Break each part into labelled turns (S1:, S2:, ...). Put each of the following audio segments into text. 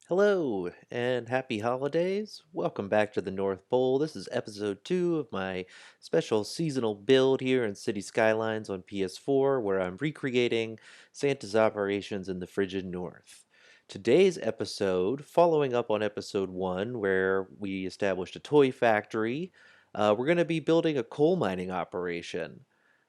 S1: Hello and happy holidays. Welcome back to the North Pole. This is episode 2 of my special seasonal build here in City Skylines on PS4, where I'm recreating Santa's operations in the frigid north. Today's episode, following up on episode 1, where we established a toy factory, we're going to be building a coal mining operation.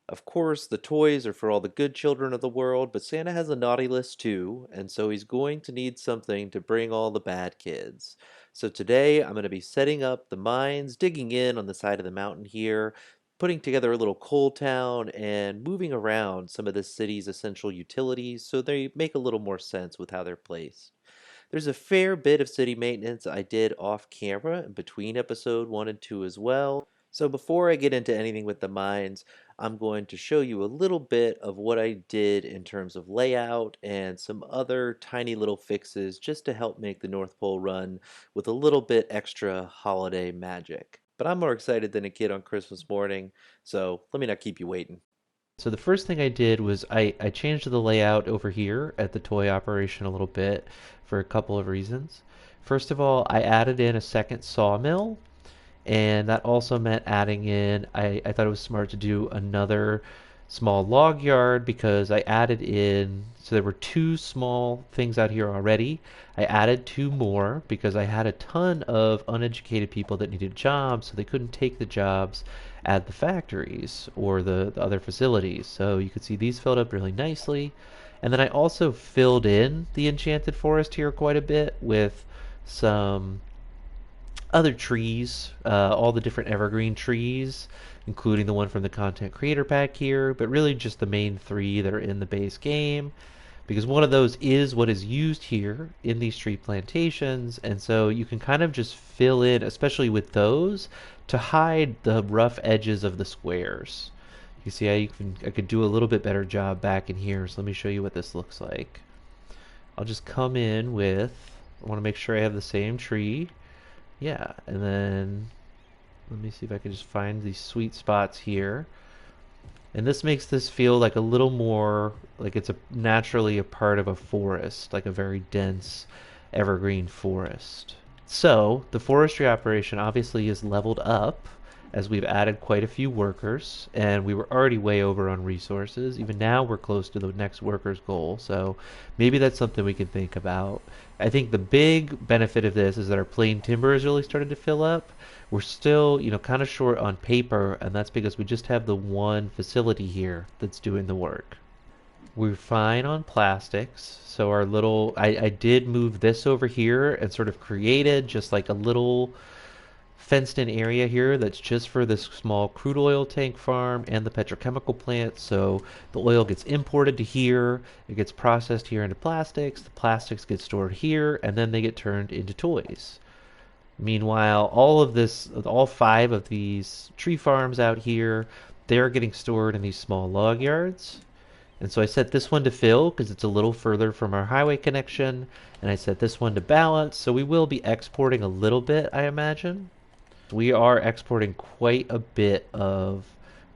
S1: Of course, the toys are for all the good children of the world, but Santa has a naughty list too, and so he's going to need something to bring all the bad kids. So today I'm going to be setting up the mines, digging in on the side of the mountain here, putting together a little coal town, and moving around some of the city's essential utilities so they make a little more sense with how they're placed. There's a fair bit of city maintenance I did off camera in between episode 1 and 2 as well. So before I get into anything with the mines, I'm going to show you a little bit of what I did in terms of layout and some other tiny little fixes just to help make the North Pole run with a little bit extra holiday magic. But I'm more excited than a kid on Christmas morning, so let me not keep you waiting. So the first thing I did was I changed the layout over here at the toy operation a little bit for a couple of reasons. First of all, I added in a second sawmill, and that also meant adding in, I thought it was smart to do another small log yard because I added in, so there were two small things out here already. I added two more because I had a ton of uneducated people that needed jobs, so they couldn't take the jobs at the factories or the other facilities. So you could see these filled up really nicely. And then I also filled in the enchanted forest here quite a bit with some other trees, all the different evergreen trees, including the one from the content creator pack here, but really just the main three that are in the base game, because one of those is what is used here in these tree plantations, and so you can kind of just fill in, especially with those, to hide the rough edges of the squares. You see, I could do a little bit better job back in here, so let me show you what this looks like. I'll just come in with, I want to make sure I have the same tree. Yeah, and then let me see if I can just find these sweet spots here. And this makes this feel like a little more like it's naturally a part of a forest, like a very dense evergreen forest. So the forestry operation obviously is leveled up as we've added quite a few workers, and we were already way over on resources. Even now we're close to the next workers goal, so maybe that's something we can think about. I think the big benefit of this is that our plain timber has really started to fill up. We're still, kind of short on paper, and that's because we just have the one facility here that's doing the work. We're fine on plastics. So our little, I did move this over here and sort of created just like a little fenced in area here that's just for this small crude oil tank farm and the petrochemical plant. So the oil gets imported to here, it gets processed here into plastics, the plastics get stored here, and then they get turned into toys. Meanwhile, all five of these tree farms out here, they're getting stored in these small log yards. And so I set this one to fill because it's a little further from our highway connection, and I set this one to balance, so we will be exporting a little bit, I imagine. We are exporting quite a bit of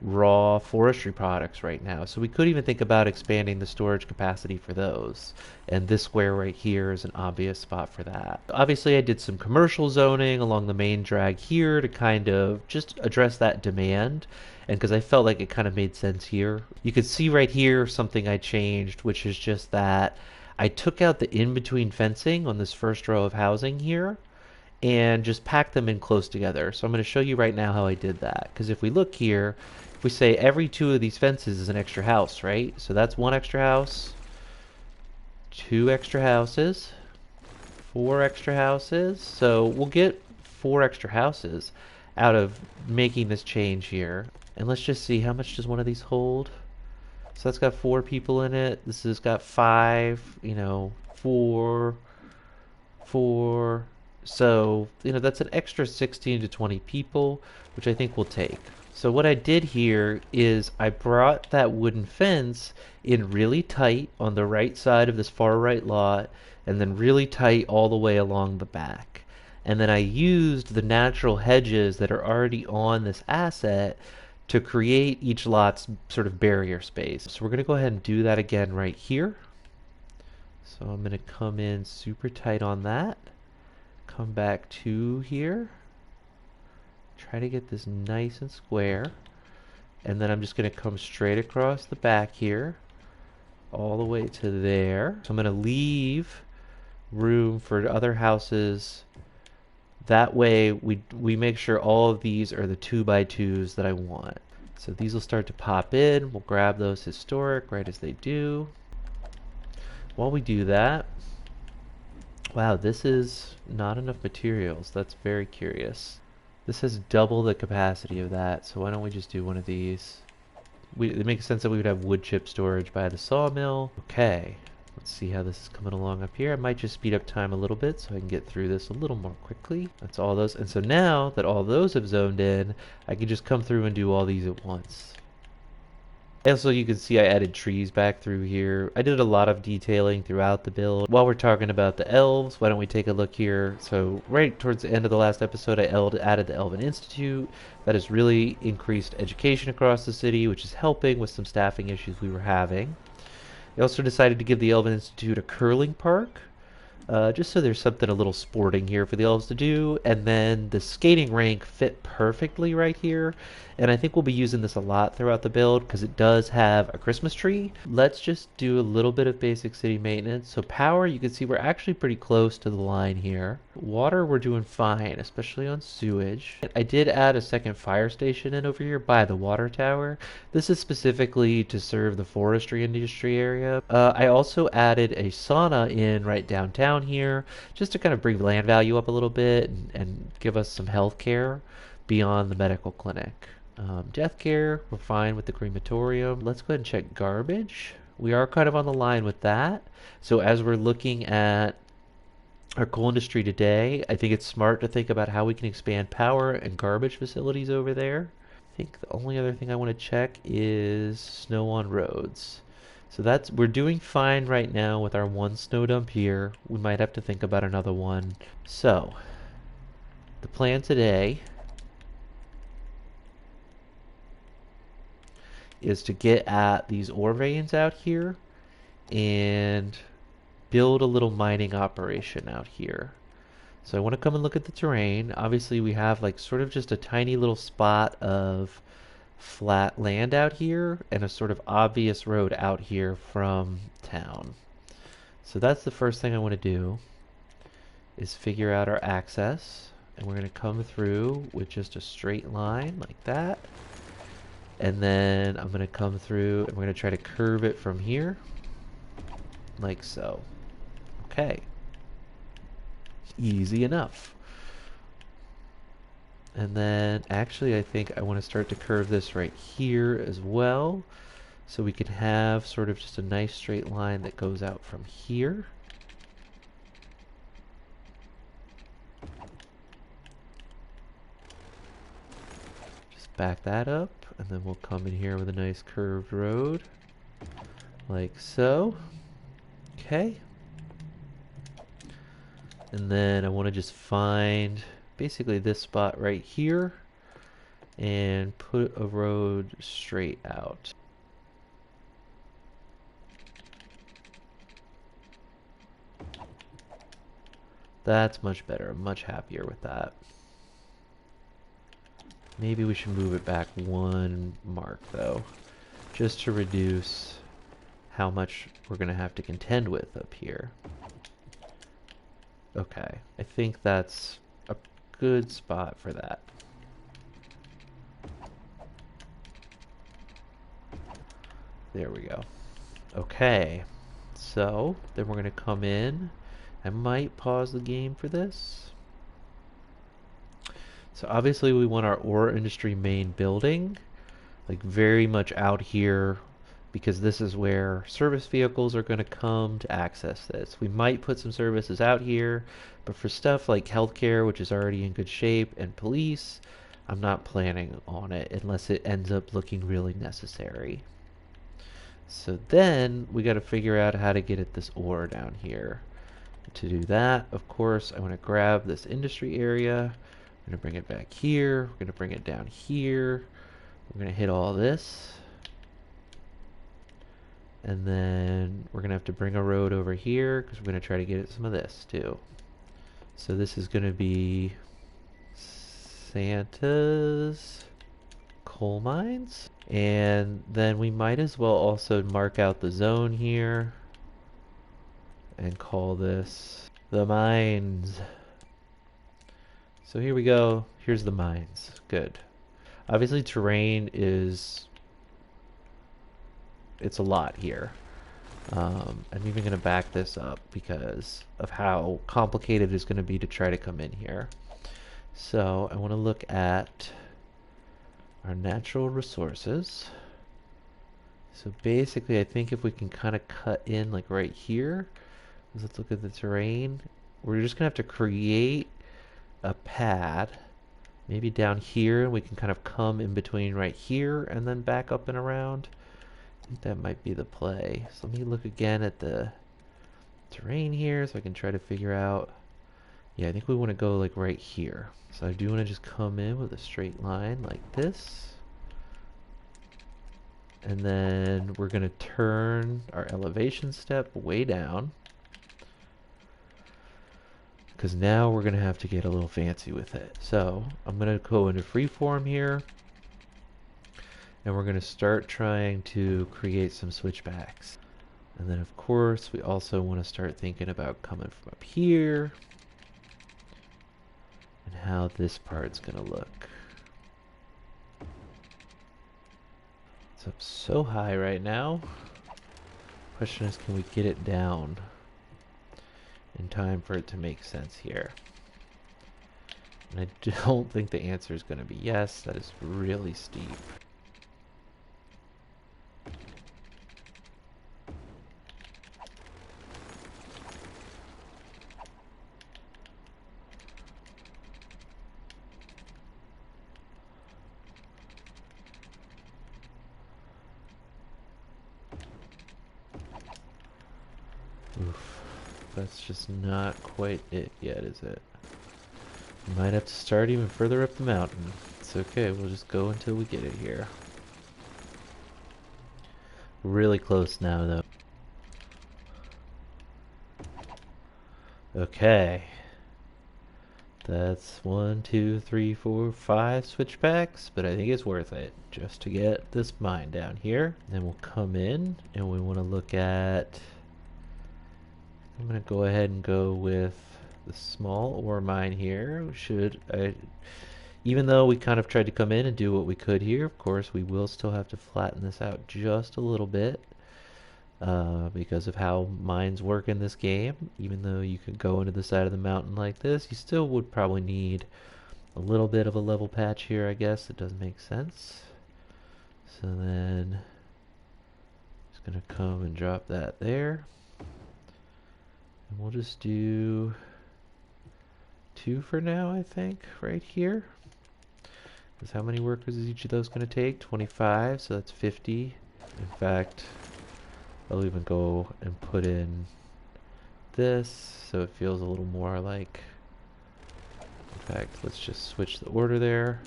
S1: raw forestry products right now. So we could even think about expanding the storage capacity for those. And this square right here is an obvious spot for that. Obviously, I did some commercial zoning along the main drag here to kind of just address that demand. And because I felt like it kind of made sense here. You could see right here something I changed, which is just that I took out the in-between fencing on this first row of housing here and just pack them in close together. So I'm going to show you right now how I did that. Because if we look here, if we say every two of these fences is an extra house, right? So that's one extra house, two extra houses, four extra houses. So we'll get four extra houses out of making this change here. And let's just see, how much does one of these hold? So that's got four people in it. This has got five, four, four. So, that's an extra 16 to 20 people, which I think we'll take. So what I did here is I brought that wooden fence in really tight on the right side of this far right lot, and then really tight all the way along the back. And then I used the natural hedges that are already on this asset to create each lot's sort of barrier space. So we're going to go ahead and do that again right here. So I'm going to come in super tight on that. Come back to here. Try to get this nice and square. And then I'm just going to come straight across the back here, all the way to there. So I'm going to leave room for other houses. That way we make sure all of these are the 2x2s that I want. So these will start to pop in. We'll grab those historic right as they do. While we do that, wow, this is not enough materials. That's very curious. This has double the capacity of that, so why don't we just do one of these? It makes sense that we would have wood chip storage by the sawmill. Okay, let's see how this is coming along up here. I might just speed up time a little bit so I can get through this a little more quickly. That's all those. And so now that all those have zoned in, I can just come through and do all these at once. Also, you can see I added trees back through here. I did a lot of detailing throughout the build. While we're talking about the elves, why don't we take a look here? So right towards the end of the last episode, I added the Elven Institute. That has really increased education across the city, which is helping with some staffing issues we were having. I also decided to give the Elven Institute a curling park. Just so there's something a little sporting here for the elves to do. And then the skating rink fit perfectly right here. And I think we'll be using this a lot throughout the build because it does have a Christmas tree. Let's just do a little bit of basic city maintenance. So power, you can see we're actually pretty close to the line here. Water, we're doing fine, especially on sewage. I did add a second fire station in over here by the water tower. This is specifically to serve the forestry industry area. I also added a sauna in right downtown here, just to kind of bring land value up a little bit and give us some health care beyond the medical clinic. Death care, we're fine with the crematorium. Let's go ahead and check garbage. We are kind of on the line with that. So as we're looking at our coal industry today, I think it's smart to think about how we can expand power and garbage facilities over there. I think the only other thing I want to check is snow on roads. So we're doing fine right now with our one snow dump here. We might have to think about another one. So the plan today is to get at these ore veins out here and build a little mining operation out here. So I want to come and look at the terrain. Obviously we have like sort of just a tiny little spot of flat land out here and a sort of obvious road out here from town. So that's the first thing I want to do is figure out our access, and we're going to come through with just a straight line like that. And then I'm going to come through and we're going to try to curve it from here like so. Okay. Easy enough. And then actually I think I want to start to curve this right here as well, so we can have sort of just a nice straight line that goes out from here. Just back that up, and then we'll come in here with a nice curved road like so. Okay. And then I want to just find basically this spot right here and put a road straight out. That's much better. I'm much happier with that. Maybe we should move it back one mark though, just to reduce how much we're going to have to contend with up here. Okay, I think that's a good spot for that. There we go. Okay, so then we're going to come in. I might pause the game for this. So obviously we want our ore industry main building, like very much out here, because this is where service vehicles are going to come to access this. We might put some services out here, but for stuff like healthcare, which is already in good shape, and police, I'm not planning on it unless it ends up looking really necessary. So then we got to figure out how to get at this ore down here. To do that, of course, I want to grab this industry area. I'm going to bring it back here. We're going to bring it down here. We're going to hit all this. And then we're gonna have to bring a road over here because we're gonna try to get at some of this too. So this is gonna be Santa's coal mines. And then we might as well also mark out the zone here and call this the mines. So here we go. Here's the mines. Good. Obviously terrain is, it's a lot here. I'm even going to back this up because of how complicated it's going to be to try to come in here. So I want to look at our natural resources. So basically I think if we can kind of cut in like right here, let's look at the terrain. We're just going to have to create a pad maybe down here, and we can kind of come in between right here and then back up and around. I think that might be the play. So let me look again at the terrain here so I can try to figure out. Yeah, I think we want to go like right here. So I do want to just come in with a straight line like this. And then we're going to turn our elevation step way down, because now we're going to have to get a little fancy with it. So I'm going to go into freeform here, and we're going to start trying to create some switchbacks. And then of course we also want to start thinking about coming from up here and how this part's going to look. It's up so high right now. Question is, can we get it down in time for it to make sense here? And I don't think the answer is going to be yes. That is really steep. Oof. That's just not quite it yet, is it? Might have to start even further up the mountain. It's okay, we'll just go until we get it here. Really close now, though. Okay. That's 1, 2, 3, 4, 5 switchbacks, but I think it's worth it just to get this mine down here. Then we'll come in and we want to look at, I'm going to go ahead and go with the small ore mine here. Even though we kind of tried to come in and do what we could here, of course, we will still have to flatten this out just a little bit. Because of how mines work in this game. Even though you could go into the side of the mountain like this, you still would probably need a little bit of a level patch here, I guess. It does make sense. So then, just gonna come and drop that there. And we'll just do 2 for now, I think, right here. Because how many workers is each of those gonna take? 25, so that's 50. In fact, I'll even go and put in this so it feels a little more like, in fact, let's just switch the order there.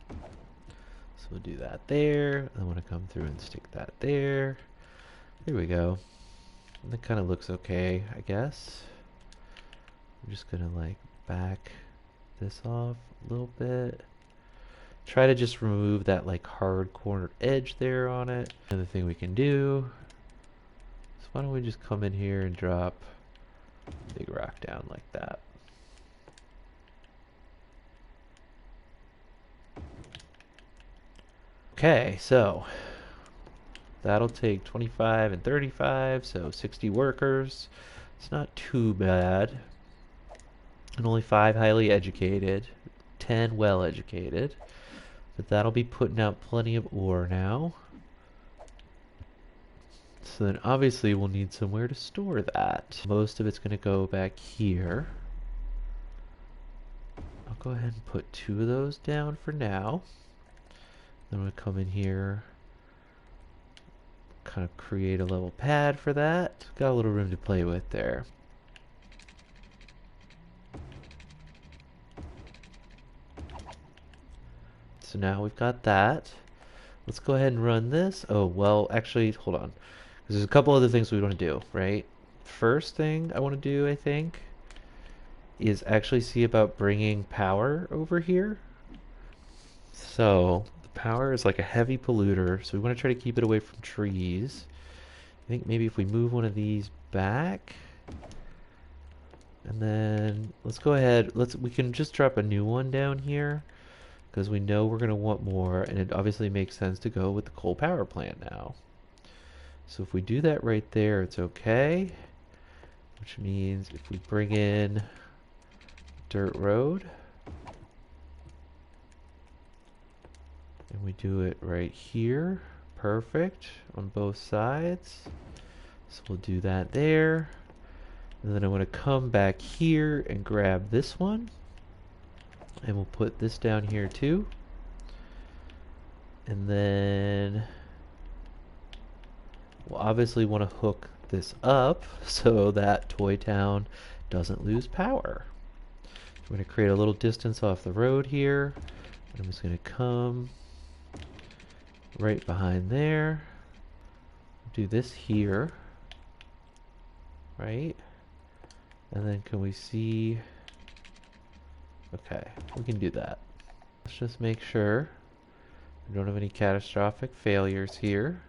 S1: So we'll do that there. I want to come through and stick that there. There we go. And that kind of looks okay, I guess. I'm just gonna like back this off a little bit. Try to just remove that like hard cornered edge there on it. Another thing we can do is, why don't we just come in here and drop a big rock down like that. Okay, so that'll take 25 and 35, so 60 workers. It's not too bad. And only 5 highly educated, 10 well educated. But that'll be putting out plenty of ore now. So then obviously we'll need somewhere to store that. Most of it's going to go back here. I'll go ahead and put 2 of those down for now. Then I'm going to come in here, kind of create a level pad for that. Got a little room to play with there. So now we've got that. let's go ahead and run this. Oh, well, actually, hold on. 'Cause there's a couple other things we want to do, right? First thing I want to do, I think, is actually see about bringing power over here. So the power is like a heavy polluter, so we want to try to keep it away from trees. I think maybe if we move one of these back, and then let's go ahead, we can just drop a new one down here because we know we're going to want more, and it obviously makes sense to go with the coal power plant now. So if we do that right there, it's okay, which means if we bring in dirt road, and we do it right here, perfect, on both sides. So we'll do that there. And then I want to come back here and grab this one. And we'll put this down here too. And then we'll obviously want to hook this up so that Toy Town doesn't lose power. We're going to create a little distance off the road here. I'm just going to come right behind there. Do this here. Right? And then can we see? Okay, we can do that. Let's just make sure we don't have any catastrophic failures here.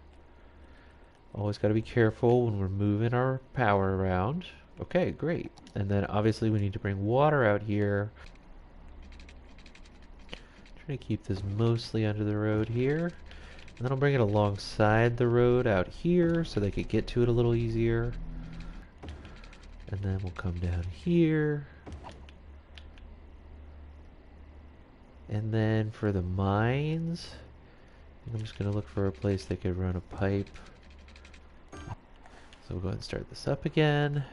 S1: Always got to be careful when we're moving our power around. Okay, great. And then obviously we need to bring water out here. Try to keep this mostly under the road here. And then I'll bring it alongside the road out here so they could get to it a little easier. And then we'll come down here. And then for the mines, I'm just going to look for a place they could run a pipe. So we'll go ahead and start this up again.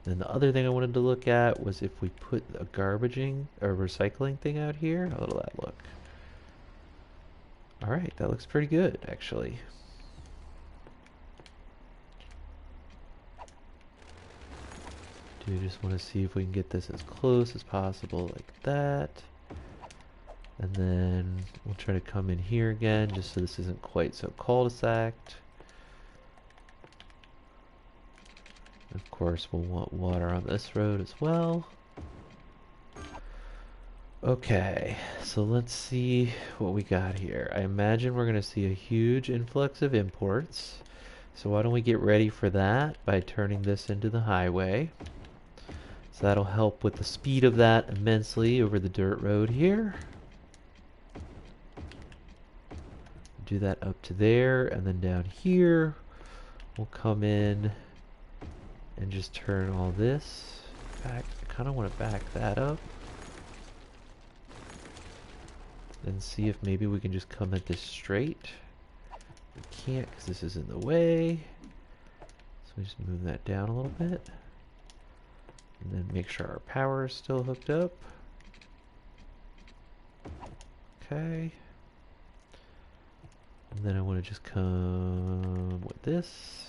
S1: Then the other thing I wanted to look at was if we put a garbaging or recycling thing out here. How will that look? Alright, that looks pretty good actually. Do just want to see if we can get this as close as possible like that. And then we'll try to come in here again just so this isn't quite so cul-de-saced. Of course we'll want water on this road as well. Okay, so let's see what we got here. I imagine we're going to see a huge influx of imports. So why don't we get ready for that by turning this into the highway. So that'll help with the speed of that immensely over the dirt road here. Do that up to there, and then down here we'll come in and just turn all this back. I kind of want to back that up and see if maybe we can just come at this straight. We can't because this is in the way. So we just move that down a little bit. And then make sure our power is still hooked up. Okay. And then I want to just come with this.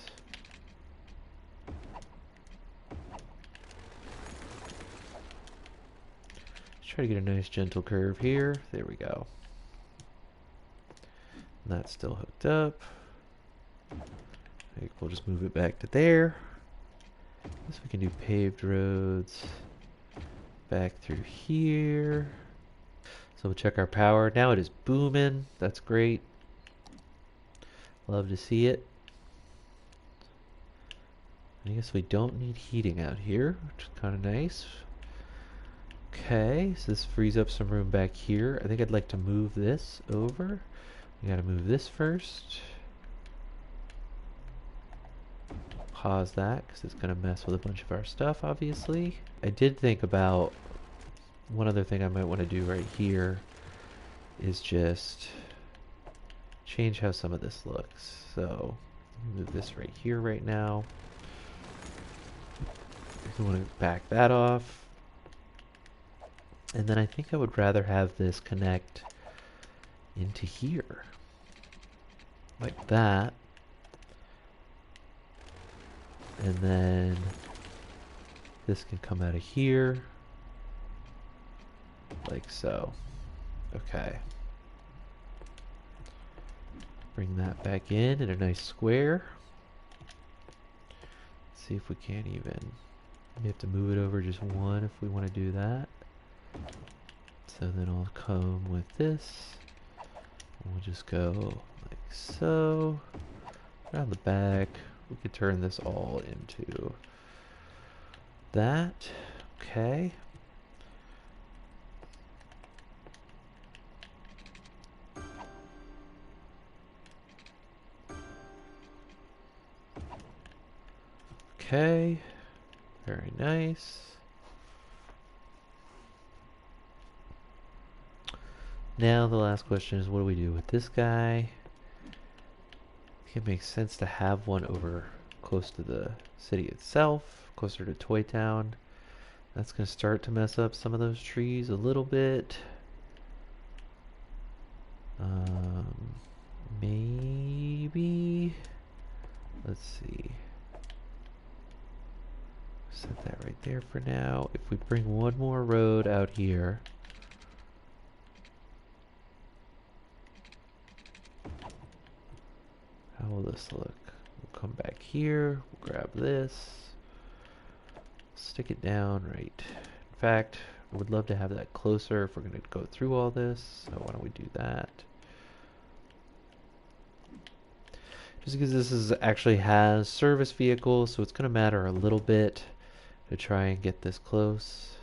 S1: Let's try to get a nice gentle curve here. There we go. And that's still hooked up. We'll just move it back to there. Guess we can do paved roads back through here. So we'll check our power. Now it is booming. That's great. Love to see it. I guess we don't need heating out here, which is kind of nice. Okay, so this frees up some room back here. I think I'd like to move this over. We gotta move this first. Pause that because it's going to mess with a bunch of our stuff, obviously. I did think about one other thing I might want to do right here is just change how some of this looks. So move this right here right now. I want to back that off. And then I think I would rather have this connect into here. Like that. And then this can come out of here, like so. Okay. Bring that back in a nice square. See if we can't even. We have to move it over just one if we want to do that. So then I'll come with this. We'll just go like so. Around the back. We could turn this all into that. Okay. Okay. Very nice. Now the last question is, what do we do with this guy? I think it makes sense to have one over close to the city itself, closer to Toy Town. That's going to start to mess up some of those trees a little bit. Maybe, let's see. Set that right there for now. If we bring one more road out here, how will this look? We'll come back here, we'll grab this, stick it down right. In fact, I would love to have that closer if we're going to go through all this, so why don't we do that? Just because this is actually has service vehicles, so it's going to matter a little bit to try and get this close.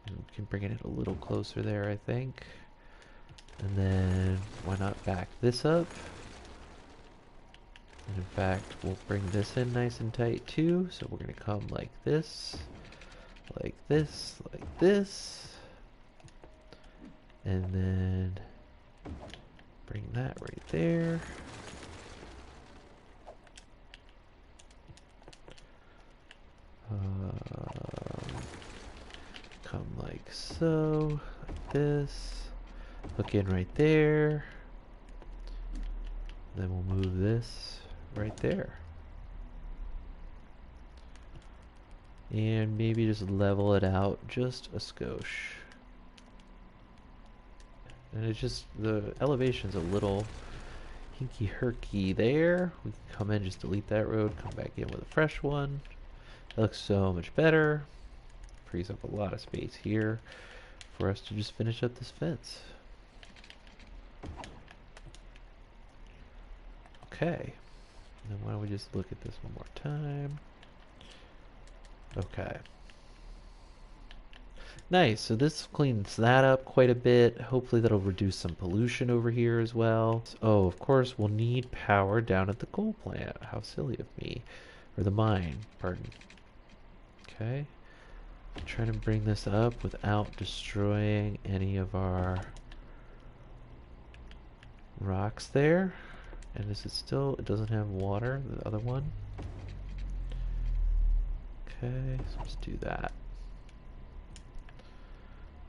S1: And we can bring it a little closer there, I think. And then why not back this up? And in fact, we'll bring this in nice and tight too. So we're going to come like this, like this, like this. And then bring that right there. Come like so, like this. Hook in right there. Then we'll move this right there. And maybe just level it out just a skosh. And it's just, the elevation's a little hinky-herky there. We can come in, just delete that road, come back in with a fresh one. That looks so much better. Frees up a lot of space here for us to just finish up this fence. Okay. Then why don't we just look at this one more time. Okay. Nice, so this cleans that up quite a bit. Hopefully that'll reduce some pollution over here as well. Oh, of course, we'll need power down at the coal plant. How silly of me. Or the mine, pardon. Okay. Trying to bring this up without destroying any of our rocks there. And this is still, it doesn't have water, the other one. Okay, so let's do that.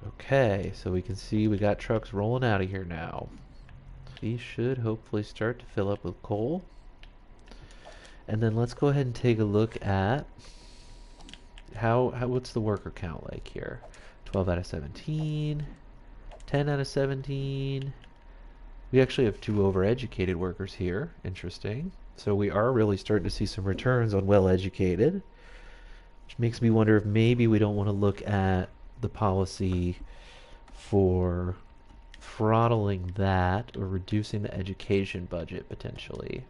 S1: Okay, so we can see we got trucks rolling out of here now. These should hopefully start to fill up with coal. And then let's go ahead and take a look at what's the worker count like here? 12 out of 17, 10 out of 17. We actually have 2 overeducated workers here. Interesting. So we are really starting to see some returns on well-educated, which makes me wonder if maybe we don't want to look at the policy for throttling that or reducing the education budget potentially.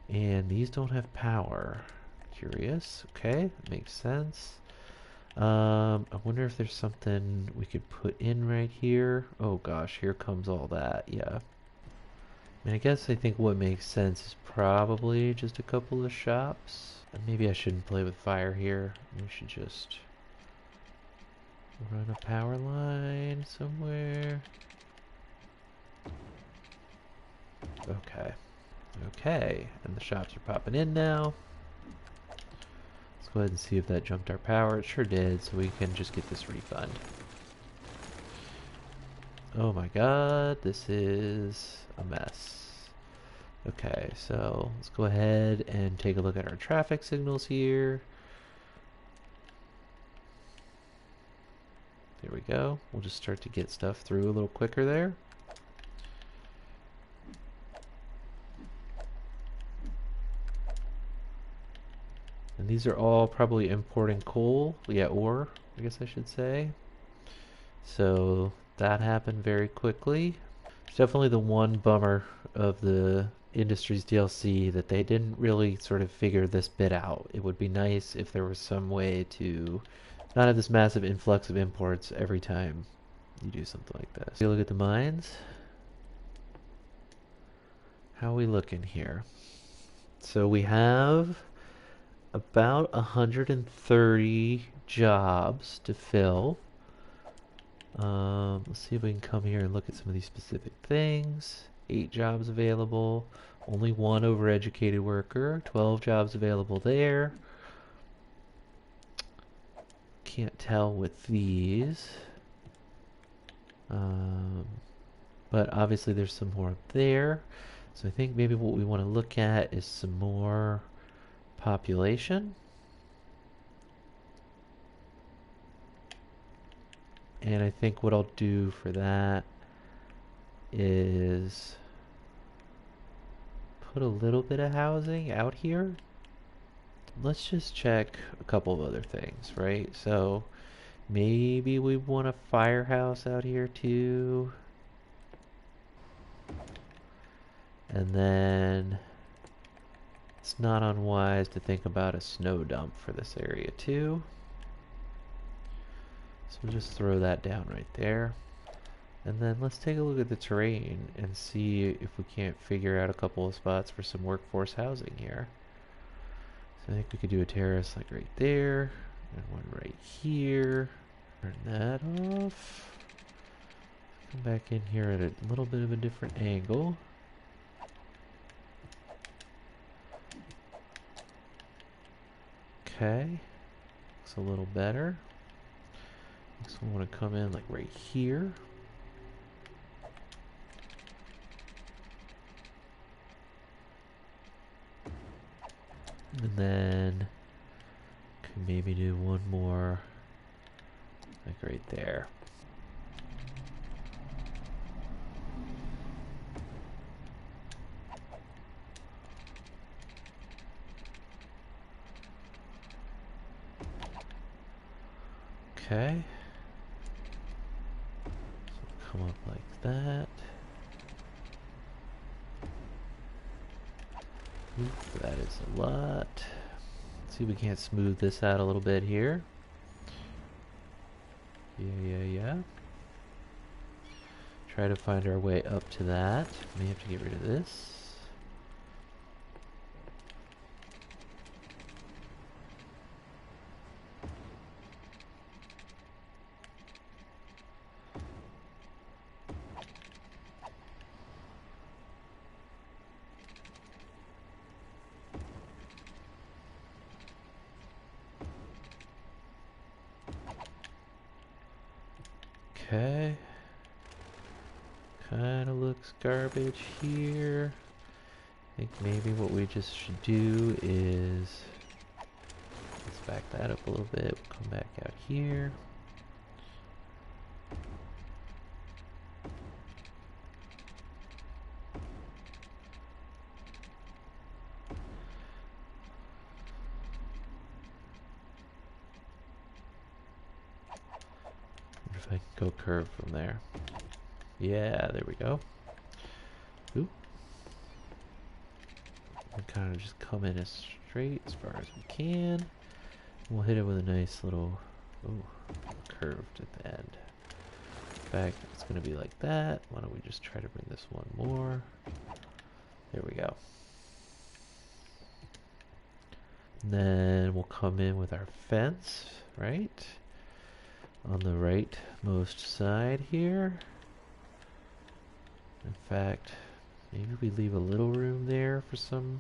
S1: And these don't have power. Curious. Okay, that makes sense. I wonder if there's something we could put in right here. Oh gosh, here comes all that. Yeah. I mean, I think what makes sense is probably just a couple of shops. And maybe I shouldn't play with fire here. We should just run a power line somewhere. Okay. Okay, and the shops are popping in now. Let's go ahead and see if that jumped our power. It sure did, so we can just get this refund. Oh my god, this is a mess. Okay, so let's go ahead and take a look at our traffic signals here. There we go. We'll just start to get stuff through a little quicker there. And these are all probably importing coal. Yeah, ore, I guess I should say. So that happened very quickly. It's definitely the one bummer of the Industries DLC that they didn't really sort of figure this bit out. It would be nice if there was some way to not have this massive influx of imports every time you do something like this. You look at the mines. How are we looking here? So we have about 130 jobs to fill. Let's see if we can come here and look at some of these specific things. 8 jobs available. Only 1 overeducated worker. 12 jobs available there. Can't tell with these. But obviously there's some more up there. So I think maybe what we want to look at is some more population. And I think what I'll do for that is put a little bit of housing out here. Let's just check a couple of other things, right? So maybe we want a firehouse out here too. And then it's not unwise to think about a snow dump for this area too. So we'll just throw that down right there. And then let's take a look at the terrain and see if we can't figure out a couple of spots for some workforce housing here. So I think we could do a terrace like right there, and one right here. Turn that off. Come back in here at a little bit of a different angle. Okay, looks a little better. Next we want to come in like right here. And then could maybe do one more like right there. Okay. So come up like that. Oop, that is a lot. Let's see if we can't smooth this out a little bit here. Yeah. Try to find our way up to that. May have to get rid of this. Okay. Kind of looks garbage here. I think maybe what we just should do is let's back that up a little bit. We'll come back out here. If I can go curve from there. Yeah, there we go. Oop. And kind of just come in as straight as far as we can. We'll hit it with a nice little curved at the end. In fact, it's going to be like that. Why don't we just try to bring this one more? There we go. And then we'll come in with our fence, right? On the rightmost side here. In fact, maybe we leave a little room there for some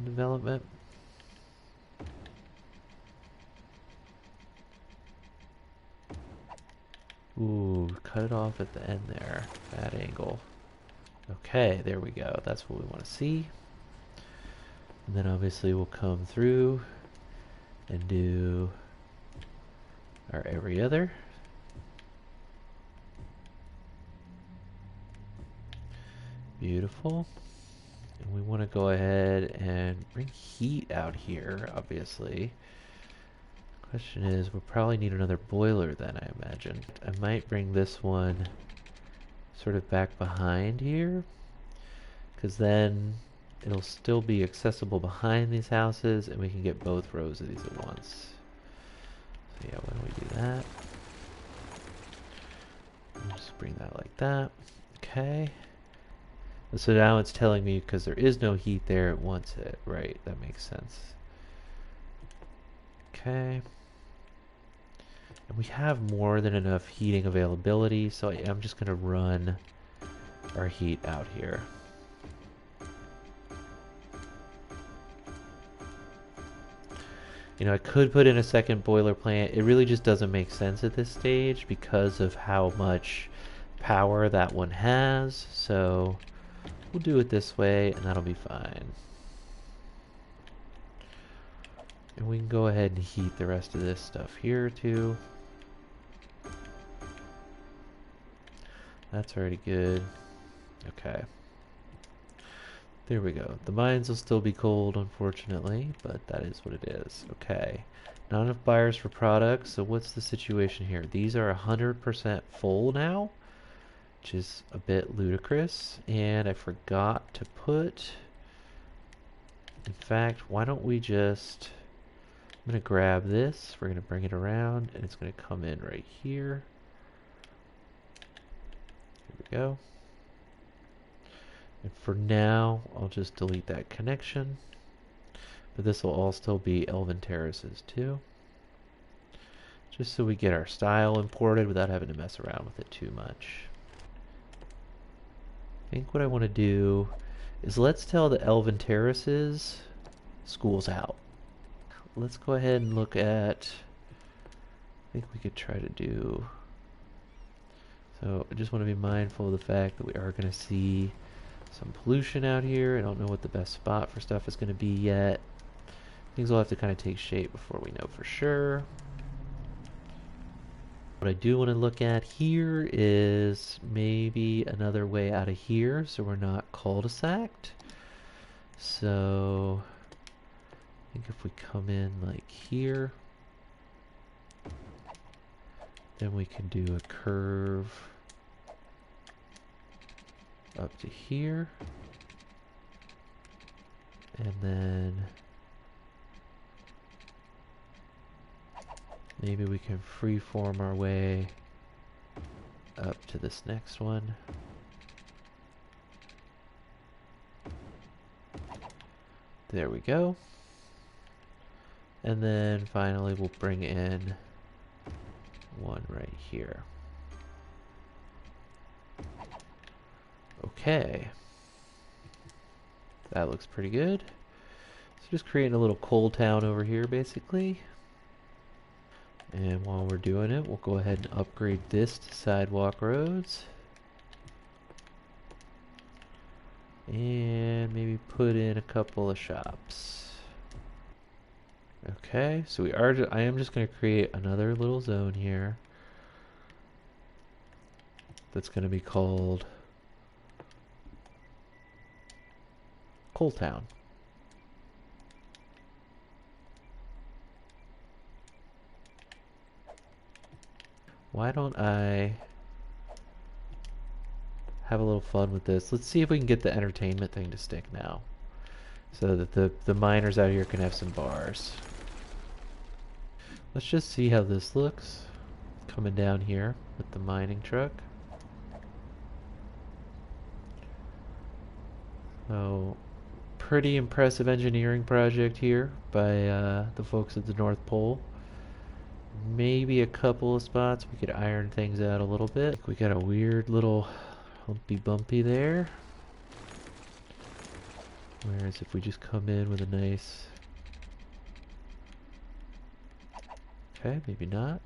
S1: development. Ooh, cut it off at the end there. Bad angle. Okay, there we go. That's what we want to see. And then obviously we'll come through and do our every other. Beautiful. And we want to go ahead and bring heat out here, obviously. Question is, we'll probably need another boiler then, I imagine. I might bring this one sort of back behind here, because then it'll still be accessible behind these houses, and we can get both rows of these at once. So yeah, why don't we do that? Just bring that like that. Okay. So now it's telling me, because there is no heat there, it wants it. Right, that makes sense. Okay. And we have more than enough heating availability, so I am just going to run our heat out here. You know, I could put in a second boiler plant. It really just doesn't make sense at this stage because of how much power that one has. So we'll do it this way, and that'll be fine. And we can go ahead and heat the rest of this stuff here too. That's already good. Okay. There we go. The mines will still be cold, unfortunately, but that is what it is. Okay. Not enough buyers for products, so what's the situation here? These are 100% full now, which is a bit ludicrous. And I forgot to put... In fact, why don't we just... I'm going to grab this, we're going to bring it around, and it's going to come in right here. Here we go. And for now, I'll just delete that connection. But this will all still be Elven Terraces too. Just so we get our style imported without having to mess around with it too much. I think what I want to do is let's tell the Elven Terraces school's out. Let's go ahead and look at, I think we could try to do, so I just want to be mindful of the fact that we are going to see some pollution out here. I don't know what the best spot for stuff is going to be yet. Things will have to kind of take shape before we know for sure. What I do want to look at here is maybe another way out of here so we're not cul-de-saced. So I think if we come in like here, then we can do a curve up to here, and then maybe we can freeform our way up to this next one. There we go. And then finally we'll bring in one right here. Okay. That looks pretty good. So just creating a little coal town over here basically. And while we're doing it, we'll go ahead and upgrade this to sidewalk roads. And maybe put in a couple of shops. Okay, so I am just going to create another little zone here that's going to be called Coal Town. Why don't I have a little fun with this? Let's see if we can get the entertainment thing to stick now, so that the miners out here can have some bars. Let's just see how this looks coming down here with the mining truck. So, pretty impressive engineering project here by the folks at the North Pole. Maybe a couple of spots we could iron things out a little bit. We got a weird little humpy bumpy there. Whereas if we just come in with a nice... Okay, maybe not.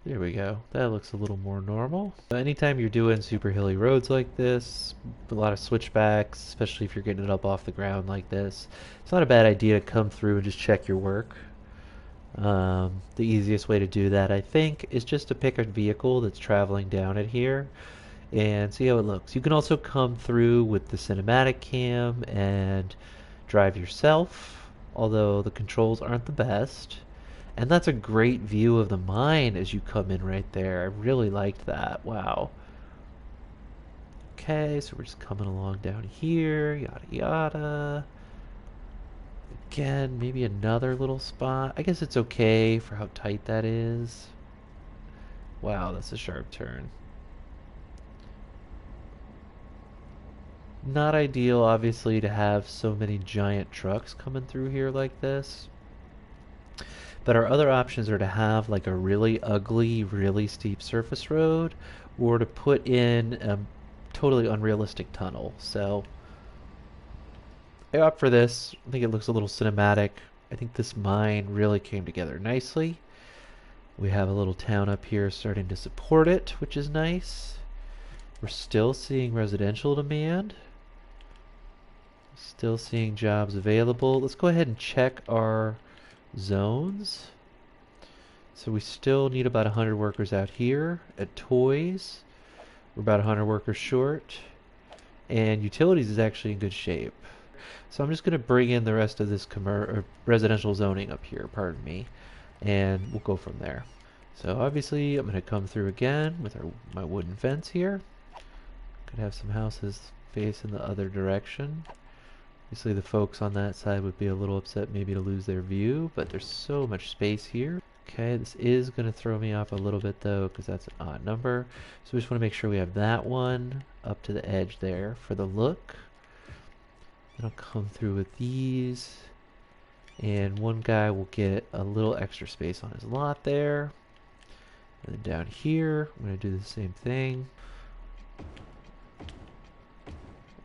S1: There we go. That looks a little more normal. Anytime you're doing super hilly roads like this, a lot of switchbacks, especially if you're getting it up off the ground like this, it's not a bad idea to come through and just check your work. The easiest way to do that, I think, is just to pick a vehicle that's traveling down it here and see how it looks. You can also come through with the cinematic cam and drive yourself, although the controls aren't the best. And that's a great view of the mine as you come in right there. I really liked that. Wow. Okay, so we're just coming along down here, yada yada. Again, maybe another little spot. I guess it's okay for how tight that is. Wow, that's a sharp turn. Not ideal, obviously, to have so many giant trucks coming through here like this. But our other options are to have like a really ugly, really steep surface road, or to put in a totally unrealistic tunnel. So I opt for this. I think it looks a little cinematic. I think this mine really came together nicely. We have a little town up here starting to support it, which is nice. We're still seeing residential demand. Still seeing jobs available. Let's go ahead and check our zones. So we still need about 100 workers out here. At toys, we're about 100 workers short. And utilities is actually in good shape. So I'm just going to bring in the rest of this residential zoning up here, pardon me, and we'll go from there. So obviously I'm going to come through again with my wooden fence here. Could have some houses facing the other direction. Obviously the folks on that side would be a little upset maybe to lose their view, but there's so much space here. Okay, this is going to throw me off a little bit though, because that's an odd number. So we just want to make sure we have that one up to the edge there for the look. And I'll come through with these. And one guy will get a little extra space on his lot there. And then down here, I'm going to do the same thing.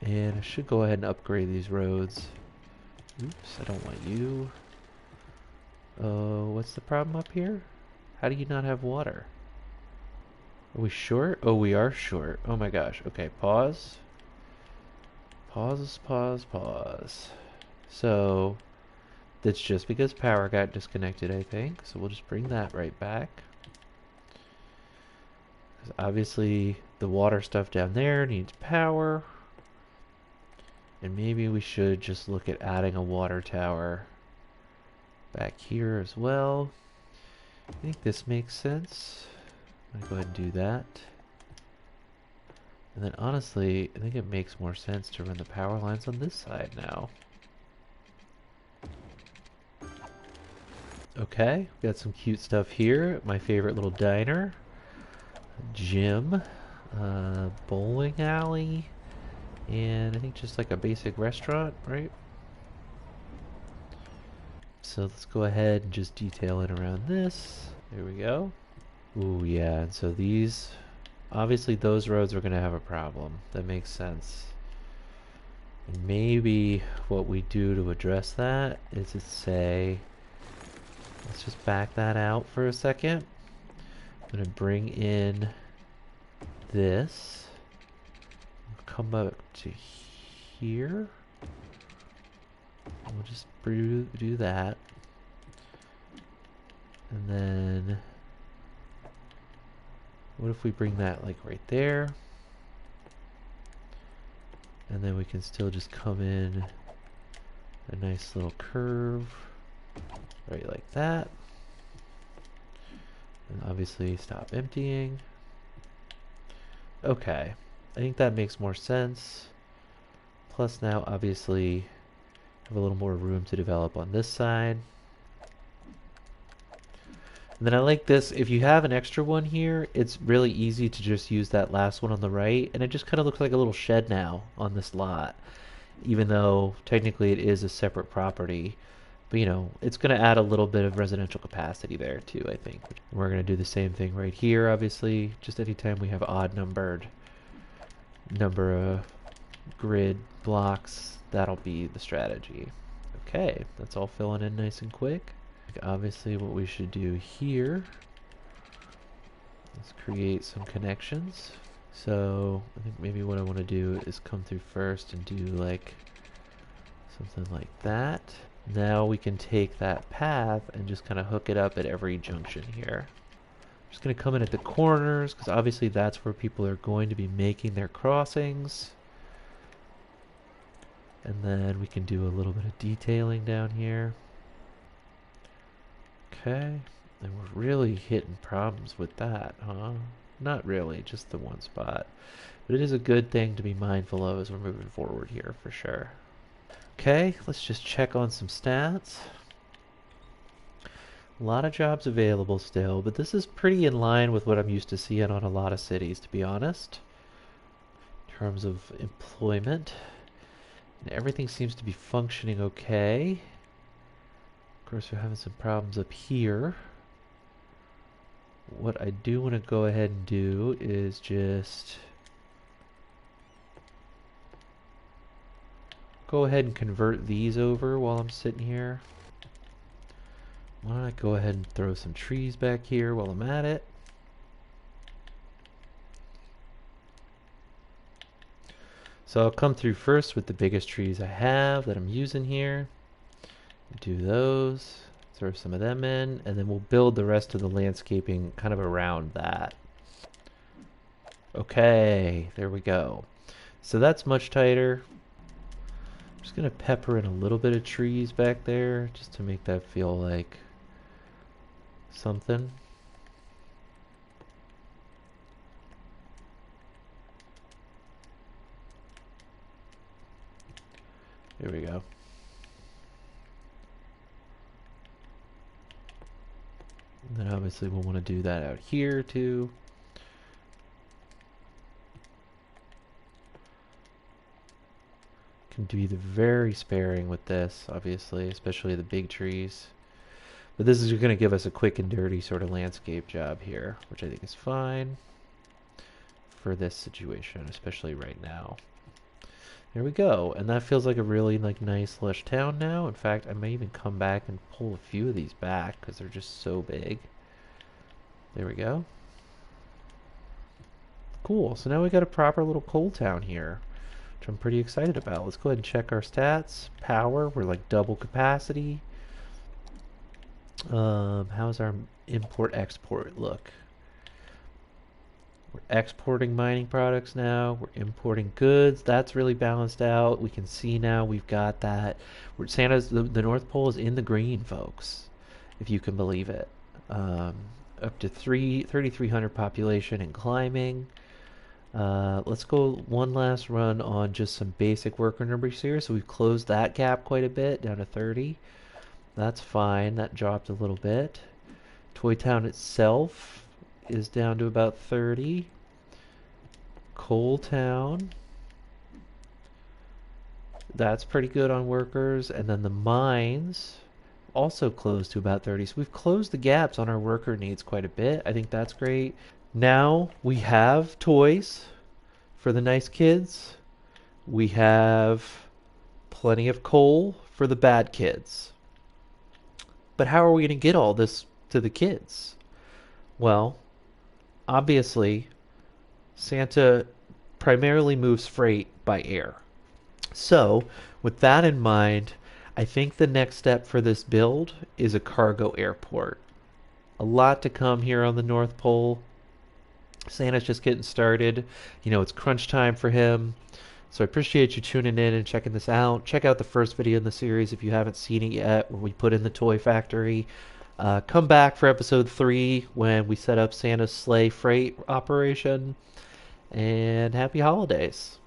S1: And I should go ahead and upgrade these roads. Oops, I don't want you. Oh, what's the problem up here? How do you not have water? Are we short? Oh, we are short. Oh my gosh. Okay, pause. Pause, pause, pause. So, that's just because power got disconnected, I think. So we'll just bring that right back. Because obviously, the water stuff down there needs power. And maybe we should just look at adding a water tower back here as well. I think this makes sense. I'm going to go ahead and do that. And then honestly, I think it makes more sense to run the power lines on this side now. Okay, we got some cute stuff here. My favorite little diner. Gym. Bowling alley. And I think just like a basic restaurant, right? So let's go ahead and just detail it around this. There we go. Ooh, yeah, and so these, obviously those roads are going to have a problem. That makes sense. And maybe what we do to address that is to say, let's just back that out for a second. I'm going to bring in this. Come up to here. We'll just do that. And then what if we bring that like right there? And then we can still just come in a nice little curve right like that. And obviously stop emptying. Okay. I think that makes more sense. Plus now obviously have a little more room to develop on this side. And then I like this, if you have an extra one here, it's really easy to just use that last one on the right, and it just kind of looks like a little shed now on this lot. Even though technically it is a separate property. But you know, it's going to add a little bit of residential capacity there too, I think. We're going to do the same thing right here, obviously. Just anytime we have odd number of grid blocks, that'll be the strategy. Okay, that's all filling in nice and quick. Obviously what we should do here Let's create some connections. So I think maybe what I want to do is come through first and do like something like that. Now we can take that path and just kind of hook it up at every junction here. Just going to come in at the corners because obviously that's where people are going to be making their crossings. And then we can do a little bit of detailing down here. Okay, and we're really hitting problems with that, huh? Not really, just the one spot. But it is a good thing to be mindful of as we're moving forward here for sure. Okay, let's just check on some stats. A lot of jobs available still, but this is pretty in line with what I'm used to seeing on a lot of cities, to be honest. In terms of employment. And everything seems to be functioning okay. Of course, we're having some problems up here. What I do want to go ahead and do is just go ahead and convert these over while I'm sitting here. Why don't I go ahead and throw some trees back here while I'm at it. So I'll come through first with the biggest trees I have that I'm using here. Do those, throw some of them in, and then we'll build the rest of the landscaping kind of around that. Okay, there we go. So that's much tighter. I'm just going to pepper in a little bit of trees back there just to make that feel like something. There we go. And then obviously we'll want to do that out here too. Can be very sparing with this, obviously, especially the big trees. But this is going to give us a quick and dirty sort of landscape job here, which I think is fine for this situation, especially right now. There we go, and that feels like a really nice lush town now. In fact, I may even come back and pull a few of these back because they're just so big. There we go. Cool, so now we got a proper little coal town here, which I'm pretty excited about. Let's go ahead and check our stats. Power, we're like double capacity. How's our import-export look? We're exporting mining products now. We're importing goods. That's really balanced out. We can see now we've got that. The North Pole is in the green, folks, if you can believe it. Up to 3,300 population and climbing. Let's go one last run on just some basic worker numbers here. So we've closed that gap quite a bit, down to 30. That's fine. That dropped a little bit. Toy Town itself is down to about 30. Coal Town, that's pretty good on workers. And then the mines also closed to about 30. So we've closed the gaps on our worker needs quite a bit. I think that's great. Now we have toys for the nice kids. We have plenty of coal for the bad kids. But how are we going to get all this to the kids? Well, obviously, Santa primarily moves freight by air. So, with that in mind, I think the next step for this build is a cargo airport. A lot to come here on the North Pole. Santa's just getting started. You know, it's crunch time for him. So I appreciate you tuning in and checking this out. Check out the first video in the series if you haven't seen it yet, where we put in the toy factory. Come back for episode 3 when we set up Santa's sleigh freight operation. And happy holidays.